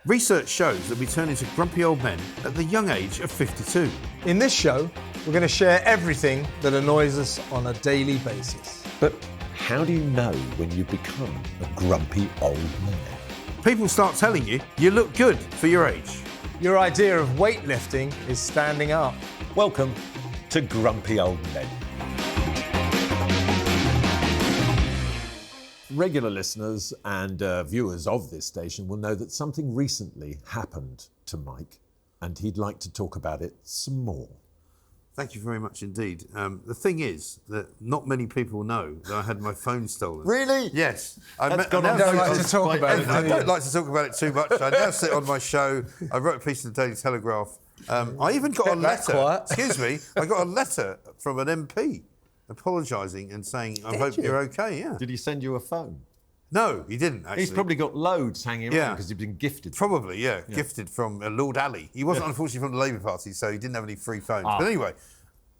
Research shows that we turn into grumpy old men at the young age of 52. In this show, we're going to share everything that annoys us on a daily basis. But how do you know when you become a grumpy old man? People start telling you you look good for your age. Your idea of weightlifting is standing up. Welcome to Grumpy Old Men. Regular listeners and viewers of this station will know that something recently happened to Mike, and he'd like to talk about it some more. Thank you very much indeed. The thing is that not many people know that I had my phone stolen. Really? Yes. I don't like to talk about it. I don't like to talk about it too much. I now sit on my show. I wrote a piece in the Daily Telegraph. I even got a letter. Excuse me. I got a letter from an MP apologising and saying, I hope you're okay, yeah. Did he send you a phone? No, he didn't, actually. He's probably got loads hanging around because he's been gifted. Probably, yeah. Gifted from Lord Ali. He wasn't, unfortunately, from the Labour Party, so he didn't have any free phones. But anyway,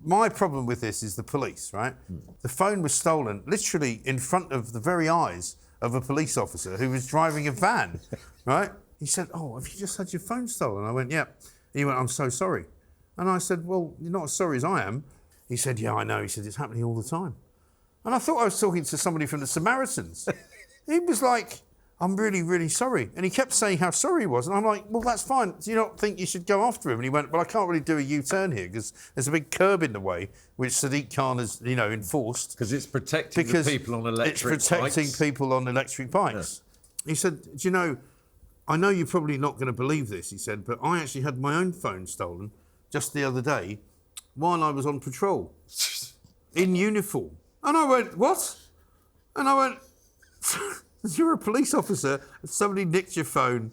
my problem with this is the police, right? The phone was stolen literally in front of the very eyes of a police officer who was driving a van, right? He said, have you just had your phone stolen? I went, yeah. He went, I'm so sorry. And I said, well, you're not as sorry as I am. He said, yeah, I know. He said, it's happening all the time. And I thought I was talking to somebody from the Samaritans. He was like, I'm really, really sorry. And he kept saying how sorry he was. And I'm like, well, that's fine. Do you not think you should go after him? And he went, well, I can't really do a U-turn here because there's a big curb in the way, which Sadiq Khan has, enforced. Because it's protecting the people on electric bikes. It's protecting people on electric bikes. Yeah. He said, do you know, I know you're probably not going to believe this, he said, but I actually had my own phone stolen just the other day while I was on patrol in uniform. And I went, what? And I went, you're a police officer, and somebody nicked your phone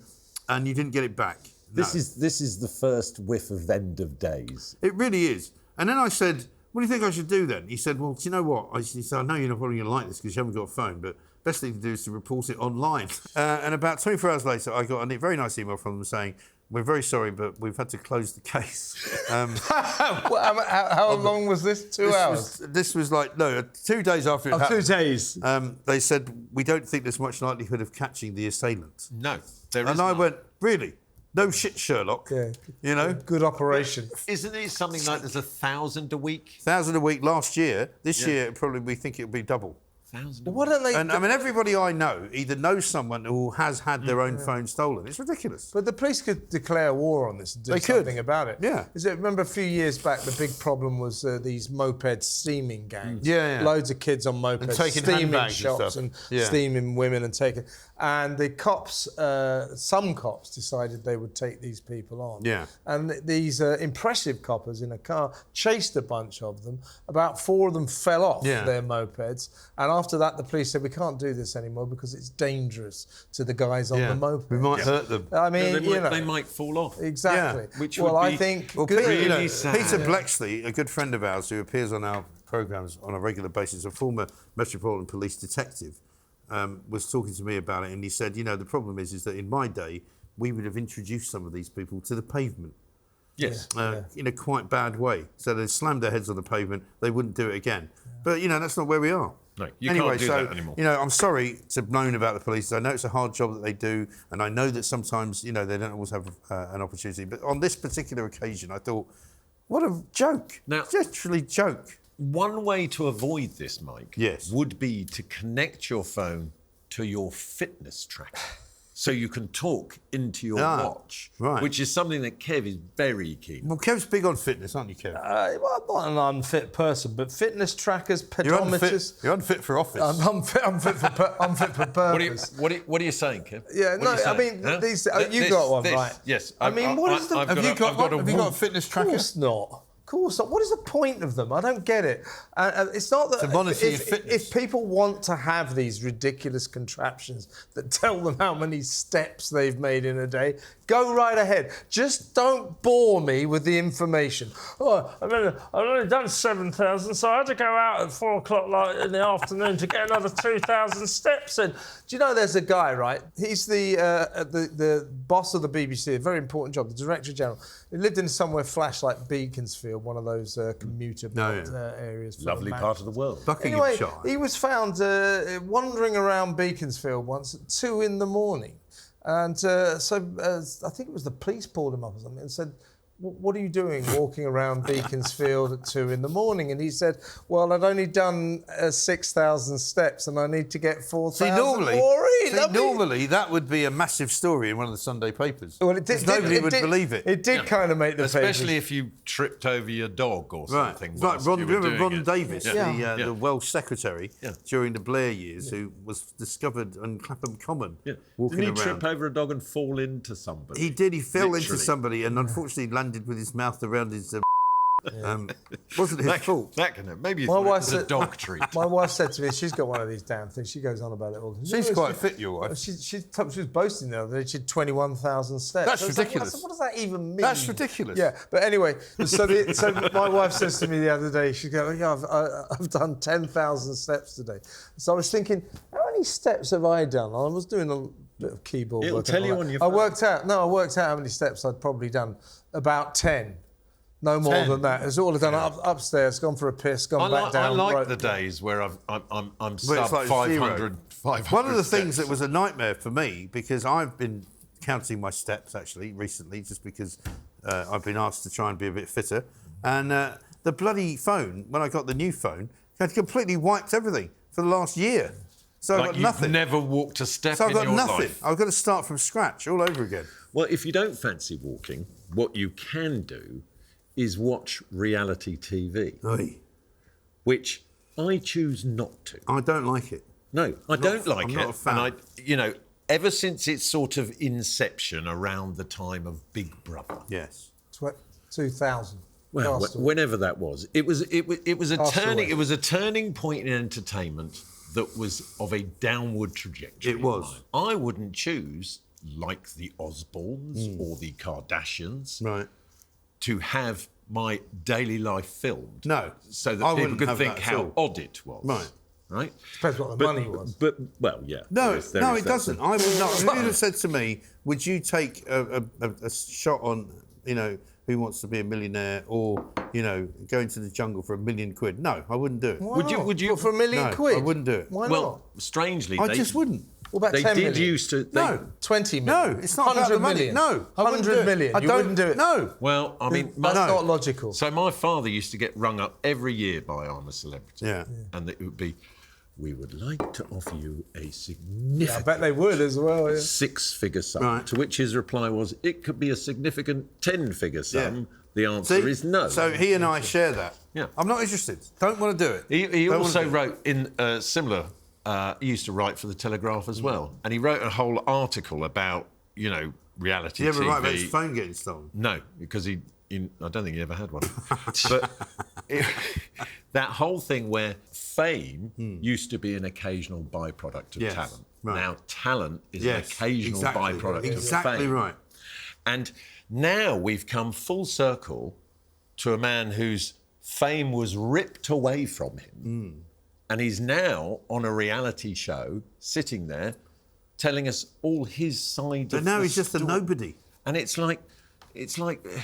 and you didn't get it back. No. This is the first whiff of end of days. It really is. And then I said, what do you think I should do then? He said, well, do you know what? He said, I know you're not probably going to like this because you haven't got a phone, but best thing to do is to report it online. And about 24 hours later, I got a very nice email from them saying, we're very sorry, but we've had to close the case. How long was this? 2 hours? This was 2 days after it happened. 2 days. They said, we don't think there's much likelihood of catching the assailant. No, there isn't. And I went, really? No shit, Sherlock. Yeah. Good operation. Isn't it something like there's 1,000 a week? 1,000 a week last year. This year, probably we think it'll be double. 1,000. What don't they? And everybody I know either knows someone who has had their own phone stolen. It's ridiculous. But the police could declare war on this and do something about it. Yeah. Remember a few years back, the big problem was these moped steaming gangs. Yeah. Loads of kids on mopeds and taking steaming shops and steaming women and taking. And the cops, some cops decided they would take these people on. Yeah. And these impressive coppers in a car chased a bunch of them. About 4 of them fell off their mopeds. And after that, the police said, we can't do this anymore because it's dangerous to the guys on the moped. We might hurt them. I mean, they might fall off. Exactly. Yeah. Which I think good. Really sad. Peter Blexley, a good friend of ours who appears on our programmes on a regular basis, a former Metropolitan Police detective, was talking to me about it, and he said, the problem is that in my day, we would have introduced some of these people to the pavement. Yes. In a quite bad way. So they slammed their heads on the pavement, they wouldn't do it again. But, that's not where we are. No, you can't do that anymore. I'm sorry to moan about the police. I know it's a hard job that they do, and I know that sometimes, they don't always have an opportunity. But on this particular occasion, I thought, what a joke. Now, literally joke. One way to avoid this, Mike, would be to connect your phone to your fitness tracker. So you can talk into your watch, which is something that Kev is very keen. Well, Kev's big on fitness, aren't you, Kev? Well, I'm not an unfit person, but fitness trackers, pedometers. You're unfit for office. I'm unfit for purpose. What are you saying, Kev? Yeah, I mean, these. You got one, right? Yes. I mean, what is the? Have you got a fitness tracker? Of course not. Of course not. What is the point of them? I don't get it. It's not that... To monitor your fitness. If people want to have these ridiculous contraptions that tell them how many steps they've made in a day, go right ahead. Just don't bore me with the information. I've only done 7,000, so I had to go out at 4 o'clock in the afternoon to get another 2,000 steps in. Do you know there's a guy, right? He's the boss of the BBC, a very important job, the Director General. He lived in somewhere flash like Beaconsfield, one of those commuter areas. Lovely part of the world. He was found wandering around Beaconsfield once at 2 in the morning. And I think it was the police pulled him up or something and said, what are you doing walking around Beaconsfield at 2 in the morning? And he said, well, I'd only done 6,000 steps and I need to get 4,000 more in. Normally that would be a massive story in one of the Sunday papers. Well, nobody would believe it. It did kind of make the Especially papers. if you tripped over your dog or something. Right. Ron Davis, the Welsh secretary during the Blair years, who was discovered on Clapham Common walking Didn't he around. trip over a dog and fall into somebody? He did. He fell into somebody and unfortunately landed with his mouth around his... wasn't his fault. That can maybe it's a dog treat. My wife said to me, she's got one of these damn things. She goes on about it all the time. She's quite fit, your wife. She was boasting the other day. She had 21 ,000 steps. That's ridiculous. What does that even mean? That's ridiculous. Yeah, but anyway, so my wife says to me the other day, she goes, yeah, I've done 10,000 steps today. So I was thinking, how many steps have I done? I was doing a bit of keyboard work. It'll tell you on your phone. I worked out how many steps I'd probably done. About 10. No more than that. It's all done upstairs, gone for a piss, gone back down. I like the days where I'm sub like 500. One of the things that was a nightmare for me, because I've been counting my steps actually recently, just because I've been asked to try and be a bit fitter, and the bloody phone, when I got the new phone, had completely wiped everything for the last year. So I've got nothing. Never walked a step so in your life. So I've got nothing. I've got to start from scratch all over again. Well, if you don't fancy walking, what you can do is watch reality TV, which I choose not to. I don't like it. No, I don't like it. I'm not a fan. And ever since its sort of inception around the time of Big Brother. Yes. 2000. Well, whenever that was, it was a turning point in entertainment that was of a downward trajectory. It was. I wouldn't choose, like the Osbournes or the Kardashians, to have my daily life filmed. No. So that people could think how odd it was. Right? Depends what the money was. Well, yeah. No, it doesn't. I would not. If you'd have said to me, would you take a shot on, Who Wants to Be a Millionaire, or, go into the jungle for £1 million? No, I wouldn't do it. Why Would you for £1 million? I wouldn't do it. Why well, not? strangely, I just wouldn't. What about 10 million? Used to. No. 20 million? No, it's not about the money. Million. No, 100 million. You wouldn't do it? No. Well, I mean... That's not logical. So my father used to get rung up every year by I'm a Celebrity. Yeah. And it would be, we would like to offer you a significant... I bet they would as well, yeah. 6-figure sum. To which his reply was, it could be a significant 10-figure sum. Yeah. The answer is no. So he and I share that. Yeah. I'm not interested. Don't want to do it. He also wrote in similar... he used to write for the Telegraph as well. And he wrote a whole article about, reality TV. Did he ever write about his phone getting stolen? No, because I don't think he ever had one. But that whole thing where fame used to be an occasional byproduct of talent. Right. Now talent is an occasional byproduct of fame. Exactly right. And now we've come full circle to a man whose fame was ripped away from him. And he's now on a reality show, sitting there, telling us all his side but of now the he's just story. a nobody. And it's like,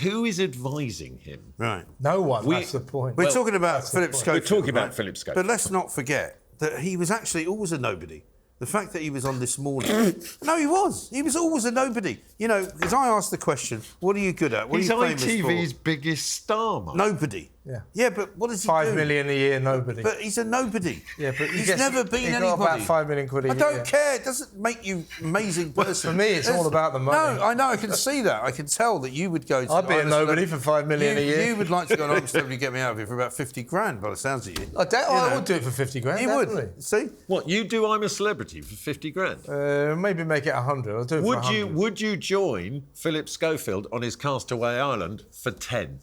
who is advising him? Right. No one, that's the point. We're talking about Philip Schofield. We're talking about Philip Schofield. But let's not forget that he was actually always a nobody. The fact that he was on This Morning... No, he was. He was always a nobody. Because I asked the question, what are you good at? What He's are you famous ITV's for? biggest star, Mark. Nobody. Yeah. Yeah, but what does he do? 5 million a year, nobody. But he's a nobody. Yeah, but he's never been anybody. Got about 5 million quid a year. I don't care. It doesn't make you amazing person. For me, it's all about the money. No, I know. I can see that. I can tell that you would go to... I'd be a nobody for 5 million a year. You would like to go on Celebrity Get Me Out of Here for about 50 grand, by the sounds of you. I would do it for 50 grand, You would. See? What, you do I'm a Celebrity for 50 grand? Maybe make it 100. I'll do it for 100. Would you join Philip Schofield on his Castaway Island for 10?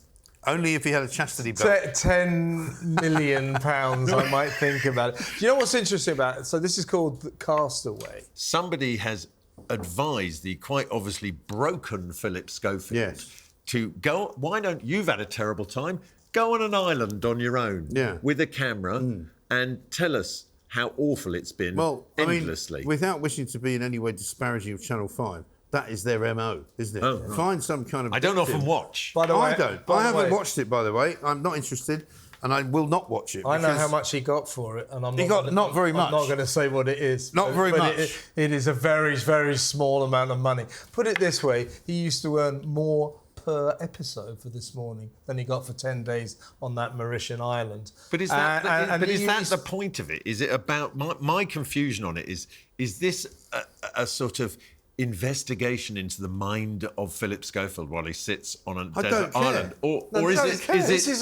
Only if he had a chastity belt. £10 million, I might think about it. Do you know what's interesting about it? So this is called Castaway. Somebody has advised the quite obviously broken Philip Schofield to go, why don't, you've had a terrible time, go on an island on your own with a camera and tell us how awful it's been endlessly. I mean, without wishing to be in any way disparaging of Channel 5, that is their MO, isn't it? Oh, right. Find some kind of... I don't often watch. By the way, I don't. I haven't watched it, by the way. I'm not interested. and I will not watch it. I know how much he got for it, and not very much. I'm not going to say what it is. Not very much. It is a very, very small amount of money. Put it this way, he used to earn more per episode for This Morning than he got for 10 days on that Mauritian island. But is that, is that the point of it? Is it about... My confusion on it is this a sort of investigation into the mind of Philip Schofield while he sits on a desert island? Or is it... This is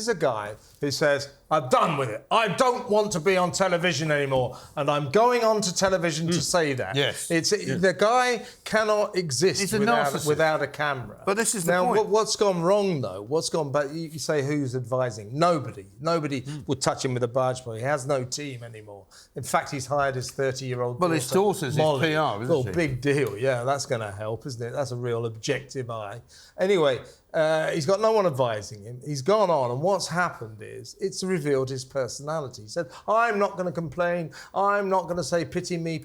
a guy who says, I'm done with it. I don't want to be on television anymore. And I'm going on to television to say that. Yes. The guy cannot exist without a camera. But this is the point. Now, what's gone wrong, though? What's gone bad? You say who's advising? Nobody. Nobody would touch him with a barge pole. He has no team anymore. In fact, he's hired his 30-year-old daughter. Well, his daughter's his PR, isn't she? Big deal. Yeah, that's going to help, isn't it? That's a real objective eye. Anyway, he's got no one advising him. He's gone on, and what's happened is it's revealed his personality. He said, I'm not going to complain. I'm not going to say, pity me,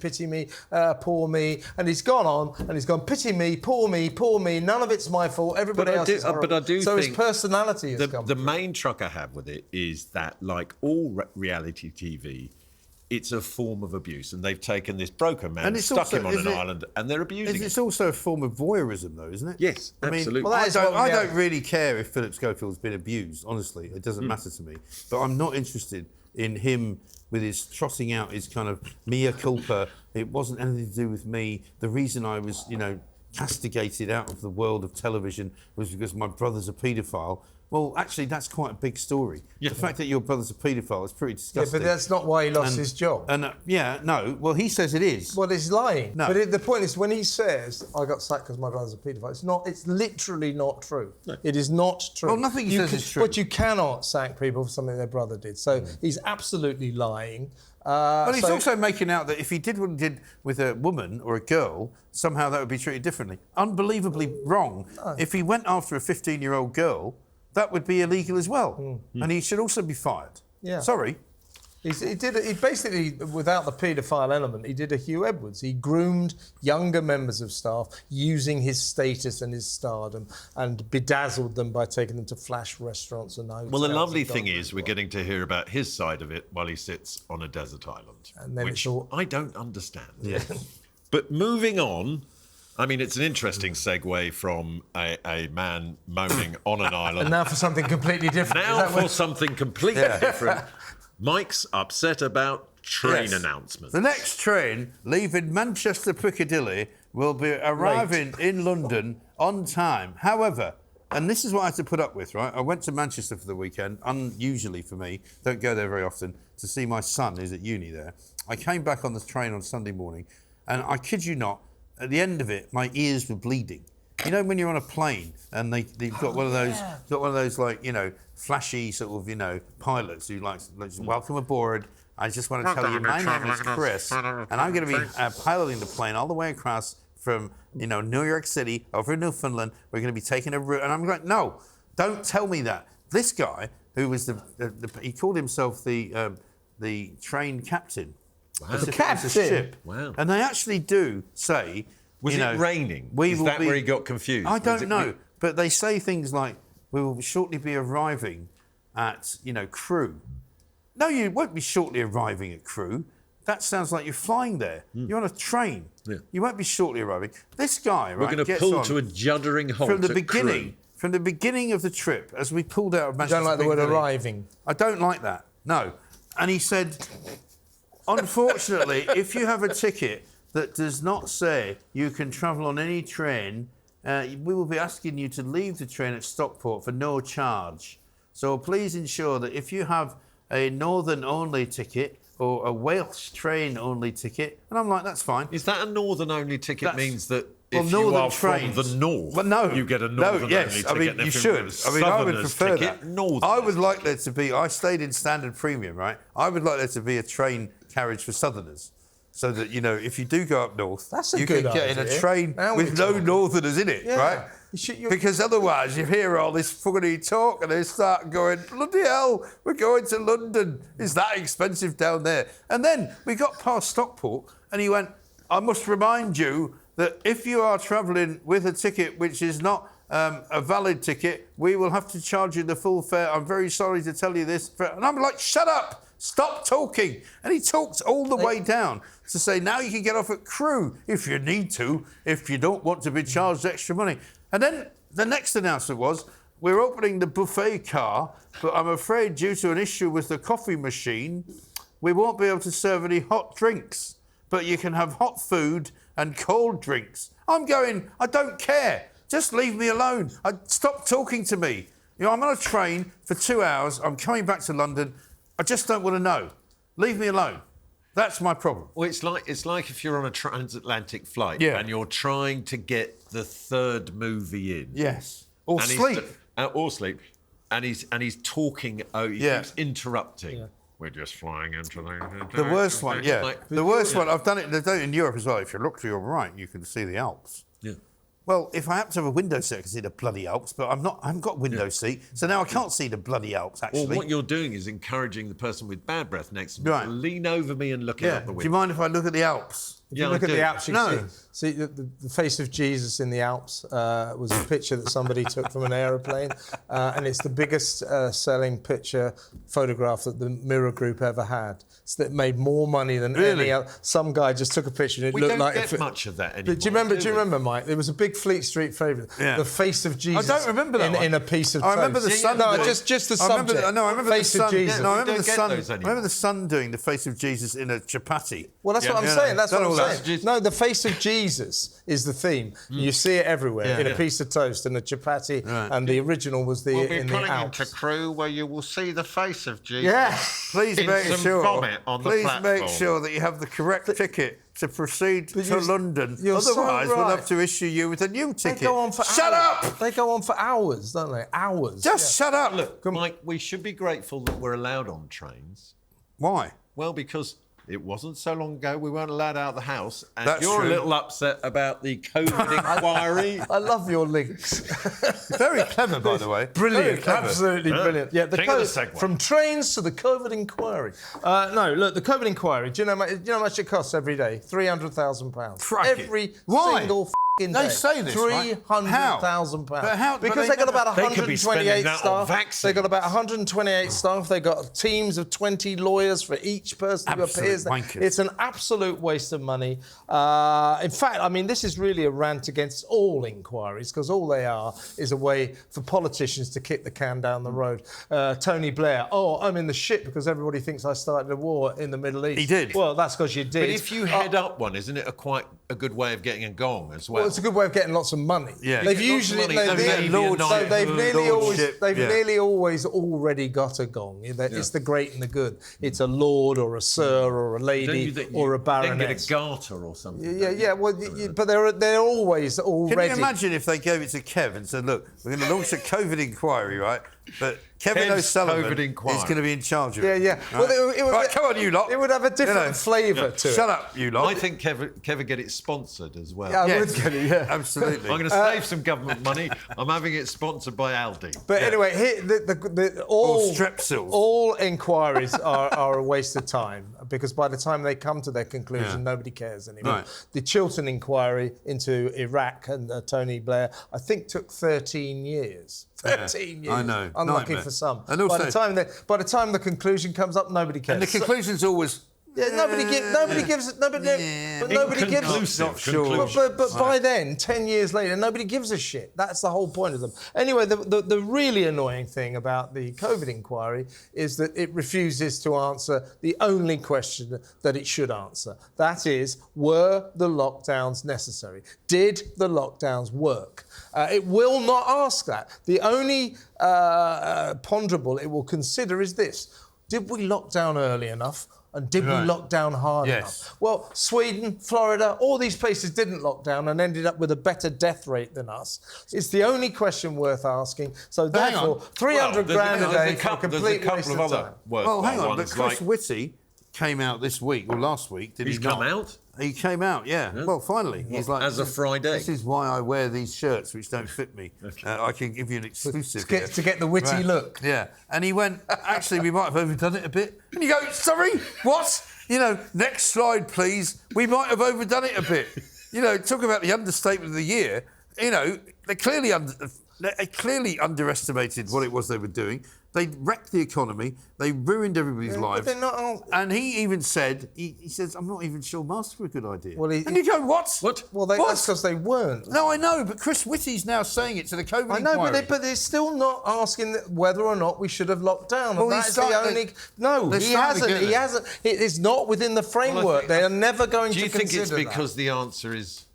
poor me. And he's gone on, and he's gone, pity me, poor me. None of it's my fault. Everybody else is horrible. But I do so think his personality has come the through. main truck I have with it is that, like all reality TV, it's a form of abuse, and they've taken this broken man and stuck him on an island, and they're abusing him. It's also a form of voyeurism, though, isn't it? Yes, absolutely. Well, I don't really care if Philip Schofield's been abused, honestly. It doesn't matter to me. But I'm not interested in him with his trotting out his kind of mea culpa. It wasn't anything to do with me. The reason I was, castigated out of the world of television was because my brother's a paedophile. Well, actually, that's quite a big story. Yeah. The fact that your brother's a paedophile is pretty disgusting. Yeah, but that's not why he lost his job. Well, he says it is. Well, he's lying. No. But the point is, when he says, I got sacked because my brother's a paedophile, it's literally not true. No. It is not true. Well, nothing he says is true. But you cannot sack people for something their brother did. So he's absolutely lying. But he's also making out that if he did what he did with a woman or a girl, somehow that would be treated differently. Unbelievably wrong. No. If he went after a 15-year-old girl, that would be illegal as well. And he should also be fired. Yeah. Sorry. He basically, without the paedophile element, he did a Hugh Edwards. He groomed younger members of staff using his status and his stardom and bedazzled them by taking them to flash restaurants and hotels. Well, the lovely thing is we're getting to hear about his side of it while he sits on a desert island, and then which I don't understand. Yeah. But moving on, I mean, it's an interesting segue from a man moaning on an island. And now for something completely different. Now for something completely different. Mike's upset about train announcements. The next train leaving Manchester Piccadilly will be arriving in London on time. However, and this is what I had to put up with, right? I went to Manchester for the weekend, unusually for me, don't go there very often, to see my son who's at uni there. I came back on the train on Sunday morning, and I kid you not, at the end of it, my ears were bleeding. You know when you're on a plane and they've got one of those, flashy sort of, pilots who like welcome aboard. I just want to tell you, my name is Chris, and I'm going to be piloting the plane all the way across from, New York City over Newfoundland. We're going to be taking a route, and I'm like, no, don't tell me that. This guy, who was he called himself the train captain. Wow. The captain. Ship. Wow. And they actually do say. Was it raining? Is that where he got confused? I don't know. But they say things like, we will shortly be arriving at, Crewe. No, you won't be shortly arriving at Crewe. That sounds like you're flying there. You're on a train. Yeah. You won't be shortly arriving. This guy, right, we're going to pull to a juddering halt from the beginning. Crewe. From the beginning of the trip, as we pulled out of Manchester. You don't like the word arriving? I don't like that, no. And he said, unfortunately, if you have a ticket that does not say you can travel on any train, we will be asking you to leave the train at Stockport for no charge. So please ensure that if you have a northern-only ticket or a Welsh train-only ticket, and I'm like, that's fine. Is that a northern-only ticket means that if you are trains, from the north, well, no, you get a northern-only ticket? I mean, you should. I mean, I would prefer that. I would like there to be, I stayed in standard premium, right? I would like there to be a train carriage for southerners. So that, if you do go up north, you can get in a train with no northerners in it, right? Because otherwise you hear all this funny talk and they start going, bloody hell, we're going to London. It's that expensive down there. And then we got past Stockport and he went, I must remind you that if you are travelling with a ticket which is not a valid ticket. We will have to charge you the full fare. I'm very sorry to tell you this. And I'm like, shut up. Stop talking. And he talked all the way down to say, now you can get off at Crewe if you need to, if you don't want to be charged extra money. And then the next announcement was, we're opening the buffet car, but I'm afraid due to an issue with the coffee machine, we won't be able to serve any hot drinks, but you can have hot food and cold drinks. I'm going, I don't care. Just leave me alone. Stop talking to me. You know, I'm on a train for 2 hours. I'm coming back to London. I just don't want to know. Leave me alone. That's my problem. Well, it's like if you're on a transatlantic flight and you're trying to get the third movie in. Yes. Or sleep. And he's talking. He keeps interrupting. Yeah. We're just flying into the worst one. Yeah, the worst one. I've done it. They've done it in Europe as well. If you look to your right, you can see the Alps. Yeah. Well, if I happen to have a window seat, I can see the bloody Alps, but I haven't got a window seat, so now I can't see the bloody Alps, actually. Well, what you're doing is encouraging the person with bad breath next to me to lean over me and look out the window. Do you mind if I look at the Alps? If you look at the Alps, you can see the face of Jesus in the Alps was a picture that somebody took from an aeroplane, and it's the biggest selling photograph that the Mirror Group ever had. So it made more money than any other. Some guy just took a picture and it looked like... We don't get much of that anymore. Do you remember, Mike? There was a big Fleet Street favourite. Yeah. The face of Jesus. I don't remember that in a piece of toast. I remember the Sun. No, just the subject. I remember face the Sun. Of Jesus. No, I remember the Sun. I remember the Sun doing the face of Jesus in a chapati. Well, that's what I'm saying. That's what I'm saying. No, the face of Jesus is the theme. You see it everywhere in a piece of toast and a chapati, and the original was in the Alps. We'll be pulling into Crewe where you will see the face of Jesus. Yeah. Please make sure. Vomit on the platform. Make sure that you have the correct ticket to proceed to London. Otherwise, so right. we'll have to issue you with a new ticket. They go on for shut hours. up! They go on for hours, don't they? Hours. Just shut up. Look, Mike, we should be grateful that we're allowed on trains. Why? Well, because it wasn't so long ago we weren't allowed out of the house, and That's you're true. a little upset about the COVID inquiry. I love your links. Very clever, by the way. Brilliant, absolutely brilliant. Yeah, from trains to the COVID inquiry. No, look, the COVID inquiry. Do you know how much it costs every day? £300,000. Every single day. They say this, £300,000. But how? Because they got about 128 staff. They got about 128 staff. They got teams of 20 lawyers for each person who appears. It's an absolute waste of money. In fact, I mean, this is really a rant against all inquiries, because all they are is a way for politicians to kick the can down the road. Tony Blair, I'm in the shit because everybody thinks I started a war in the Middle East. He did. Well, that's because you did. But if you head up one, isn't it quite a good way of getting a gong as well? Well, it's a good way of getting lots of money. Yeah. They've nearly always already got a gong. It's the great and the good. It's a lord or a sir or a lady or a baronet. Then get a garter or something. Yeah. Well, but they're always already. Can you imagine if they gave it to Kev and said, "Look, we're going to launch a COVID inquiry, right? But Kevin O'Sullivan is going to be in charge of it." Yeah. Right? Well, it would, right, come on, you lot. It would have a different flavour to it. Shut up, you lot. I think Kev would get it sponsored as well. Yeah, I would get it, yeah. Absolutely. I'm going to save some government money. I'm having it sponsored by Aldi. But anyway, all Strepsils. All inquiries are a waste of time, because by the time they come to their conclusion, nobody cares anymore. Right. The Chiltern inquiry into Iraq and Tony Blair, I think, took 13 years. 13 years. I know. Unlucky Nightmare. for some. And also, by the time the conclusion comes up, nobody cares. And the conclusion's always. Yeah, nobody gives it. Nobody gives it. Not sure. But by then, 10 years later, nobody gives a shit. That's the whole point of them. Anyway, the really annoying thing about the COVID inquiry is that it refuses to answer the only question that it should answer. That is, were the lockdowns necessary? Did the lockdowns work? It will not ask that. The only ponderable it will consider is this: did we lock down early enough? And did we lock down hard enough? Well, Sweden, Florida, all these places didn't lock down and ended up with a better death rate than us. It's the only question worth asking. So therefore, 300 grand a day for a complete waste of time. Well, hang on, but Chris Whitty came out this week, or last week, did he not? He's come out? He came out, yeah. Well, finally. He's like, as a Friday. This is why I wear these shirts, which don't fit me. I can give you an exclusive. To get the witty look. Yeah. And he went, actually, we might have overdone it a bit. And you go, sorry, what? Next slide, please. We might have overdone it a bit. Talk about the understatement of the year. they clearly underestimated what it was they were doing. They wrecked the economy. They ruined everybody's lives. But they're not. And he even said, he says, I'm not even sure masks were a good idea. Well, and you go, what? What? Well, that's because they weren't. No, I know, but Chris Whitty's now saying it to the COVID I know, inquiry. but they're still not asking whether or not we should have locked down. Well, That's the only. No, he hasn't. He hasn't. It is not within the framework. They are never going to consider that. Do you think it's because the answer is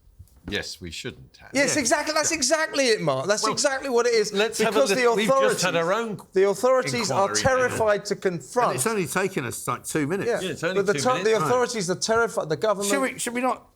yes, we shouldn't have? Yes, exactly. That's exactly it, Mark. That's exactly what it is. Let's because have a look. We've just had our own. The authorities are terrified to confront. And it's only taken us like 2 minutes. Yeah, it's only but 2 minutes. The authorities are terrified. The government. Should we not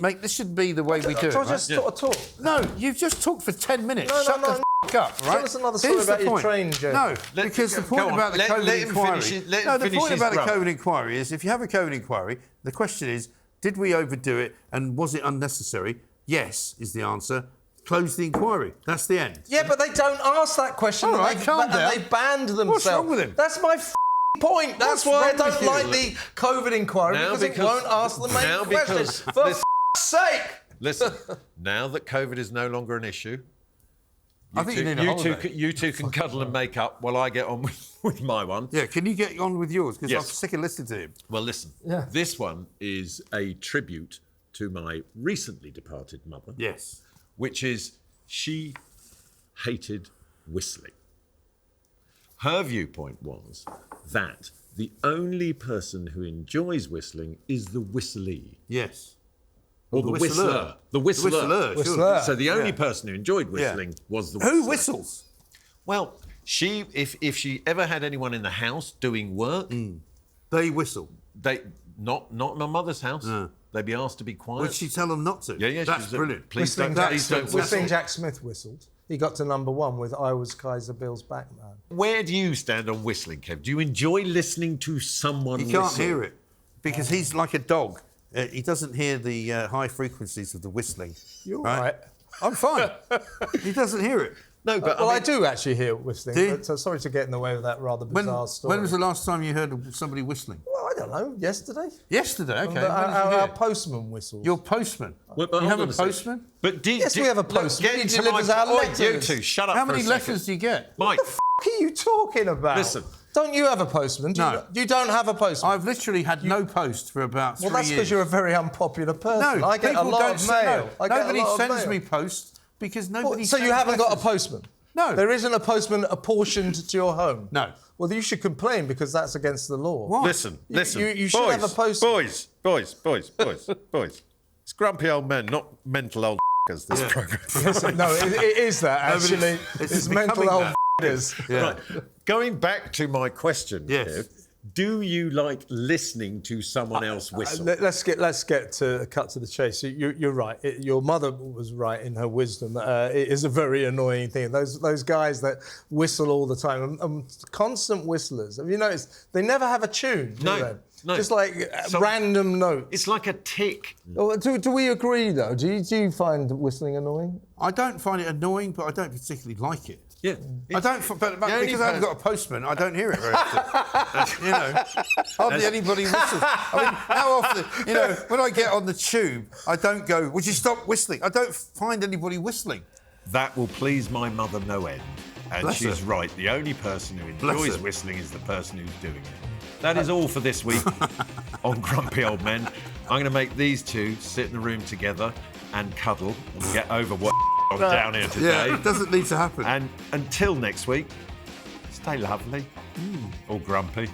make this? Should be the way we do it. Can I just talk? No, you've just talked for 10 minutes. No, Shut the f*** up, right? Tell us another story about your train journey. No, because the point about the COVID inquiry. The point about the COVID inquiry is if you have a COVID inquiry, the question is, did we overdo it and was it unnecessary? Yes, is the answer. Close the inquiry. That's the end. Yeah, but they don't ask that question. All right, calm down. They banned themselves. What's wrong with him? That's my point. That's why I don't like the COVID inquiry because it won't ask the main question. For f***'s sake! Listen, now that COVID is no longer an issue, I think you need a holiday. You two can cuddle and make up while I get on with my one. Yeah, can you get on with yours? Because Yes. I'm sick of listening to him. Well, listen. Yeah. This one is a tribute to my recently departed mother. Yes. Which is she hated whistling. Her viewpoint was that the only person who enjoys whistling is the whistlee. Yes. Or the whistler. The whistler. Whistler. So the only person who enjoyed whistling was the whistler. Who whistles? Well, if she ever had anyone in the house doing work, They whistle. Not my mother's house. No. They'd be asked to be quiet. Would she tell them not to? Yeah. That's brilliant. Please don't Whistling whistle. Jack Smith whistled. He got to #1 with I Was Kaiser Bill's Backman. Where do you stand on whistling, Kev? Do you enjoy listening to someone You can't whistle? hear it because he's like a dog. He doesn't hear the high frequencies of the whistling. You're right. I'm fine. He doesn't hear it. No, but I do actually hear whistling. Do you? But, sorry to get in the way of that rather bizarre story. When was the last time you heard of somebody whistling? Well, I don't know. Yesterday. Yesterday, okay. Our postman whistles. Your postman. But you hold have on a second. postman? But Yes, we have a postman. Get He into delivers our letters. You two, shut up How for many a second. letters do you get? Mike, What are you talking about? Listen. Don't you have a postman? No. You don't have a postman? I've literally had no post for about 3 years. Well, that's because you're a very unpopular person. No, I get a people lot don't of say mail. no. I get a Nobody lot of sends mail. me posts because nobody So you sends haven't got a letters. postman? No. There isn't a postman apportioned to your home? No. Well, you should complain because that's against the law. Why? listen. You should have a postman. Boys. It's grumpy old men, not mental old this programme. Listen, no, it is that, actually. it's It's mental becoming old that. Yeah. Right. Going back to my question, Yes. Kev, do you like listening to someone else whistle? Let's get to cut to the chase. You're right. Your mother was right in her wisdom. It is a very annoying thing. Those guys that whistle all the time, constant whistlers. Have you noticed? They never have a tune. Do No, they? no. Just like random notes. It's like a tick. Do we agree though? Do you find whistling annoying? I don't find it annoying, but I don't particularly like it. Yeah. I don't, but because I haven't got a postman, I don't hear it very often. Hardly anybody whistles. I mean, how often, when I get on the tube, I don't go, would you stop whistling? I don't find anybody whistling. That will please my mother no end. And Bless she's her. right. The only person who Bless enjoys her. whistling is the person who's doing it. That is all for this week on Grumpy Old Men. I'm going to make these two sit in the room together and cuddle and get over what down here today. Yeah, it doesn't need to happen. And until next week, stay lovely or grumpy.